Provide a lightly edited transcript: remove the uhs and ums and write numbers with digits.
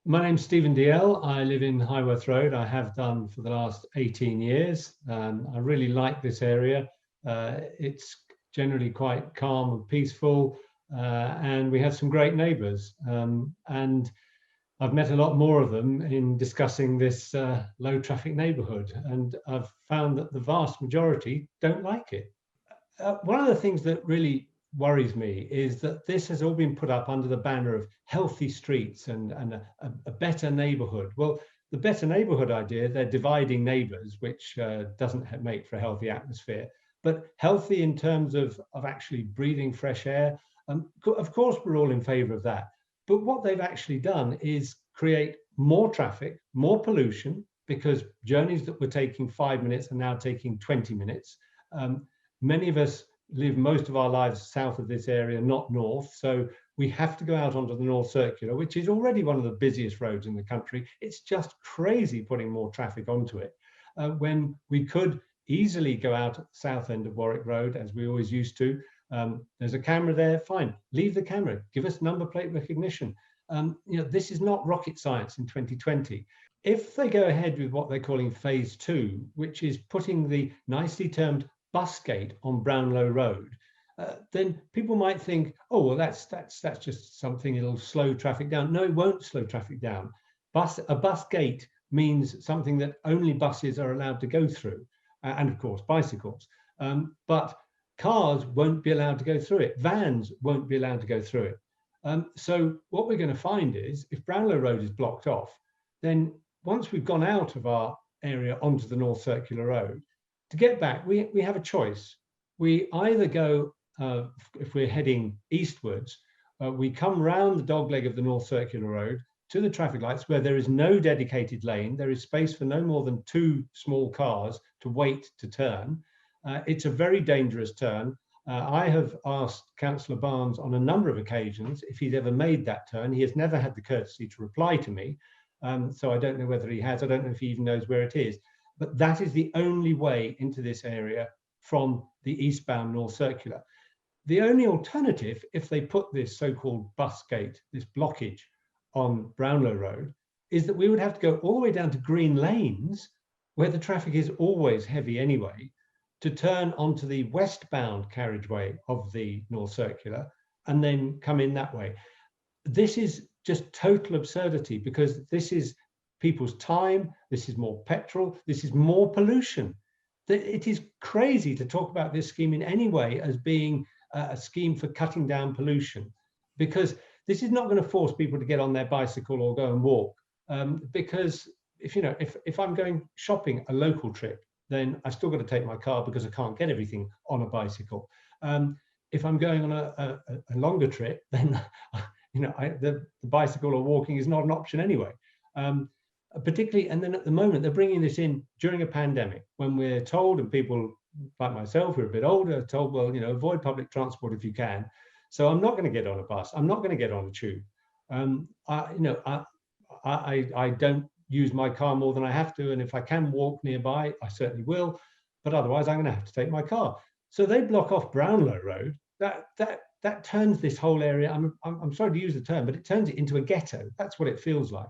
My name's Stephen Dalziel. I live in Highworth Road. I have done for the last 18 years. I really like this area. It's generally quite calm and peaceful, and we have some great neighbours. And I've met a lot more of them in discussing this low traffic neighbourhood, and I've found that the vast majority don't like it. One of the things that really worries me is that this has all been put up under the banner of healthy streets and a better neighborhood. Well, the better neighborhood idea, they're dividing neighbors, which doesn't make for a healthy atmosphere, but healthy in terms of actually breathing fresh air. Of course, we're all in favor of that. But what they've actually done is create more traffic, more pollution, because journeys that were taking 5 minutes are now taking 20 minutes. Many of us live most of our lives south of this area, not north. So we have to go out onto the North Circular, which is already one of the busiest roads in the country. It's just crazy putting more traffic onto it, when we could easily go out at the south end of Warwick Road, as we always used to. There's a camera there, fine, leave the camera, give us number plate recognition. This is not rocket science in 2020. If they go ahead with what they're calling phase 2, which is putting the nicely termed bus gate on Brownlow Road, then people might think, oh, well, that's just something, it'll slow traffic down. No, it won't slow traffic down. A bus gate means something that only buses are allowed to go through, and of course bicycles. But cars won't be allowed to go through it. Vans won't be allowed to go through it. So what we're going to find is, if Brownlow Road is blocked off, then once we've gone out of our area onto the North Circular Road, to get back, we have a choice. We either go, if we're heading eastwards, we come round the dogleg of the North Circular Road to the traffic lights where there is no dedicated lane. There is space for no more than 2 small cars to wait to turn. It's a very dangerous turn. I have asked Councillor Barnes on a number of occasions if he's ever made that turn. He has never had the courtesy to reply to me. So I don't know whether he has. I don't know if he even knows where it is. But that is the only way into this area from the eastbound North Circular. The only alternative, if they put this so-called bus gate, this blockage on Brownlow Road, is that we would have to go all the way down to Green Lanes, where the traffic is always heavy anyway, to turn onto the westbound carriageway of the North Circular and then come in that way. This is just total absurdity, because this is people's time, this is more petrol, this is more pollution. It is crazy to talk about this scheme in any way as being a scheme for cutting down pollution, because this is not going to force people to get on their bicycle or go and walk. Because if I'm going shopping a local trip, then I still got to take my car because I can't get everything on a bicycle. If I'm going on a longer trip, then the bicycle or walking is not an option anyway. Particularly, and then at the moment they're bringing this in during a pandemic, when we're told, and people like myself who are a bit older are told, well, avoid public transport if you can. So I'm not going to get on a bus, I'm not going to get on a tube. I don't use my car more than I have to, and if I can walk nearby, I certainly will, but otherwise I'm going to have to take my car. So they block off Brownlow Road. That turns this whole area, I'm sorry to use the term, but it turns it into a ghetto. That's what it feels like.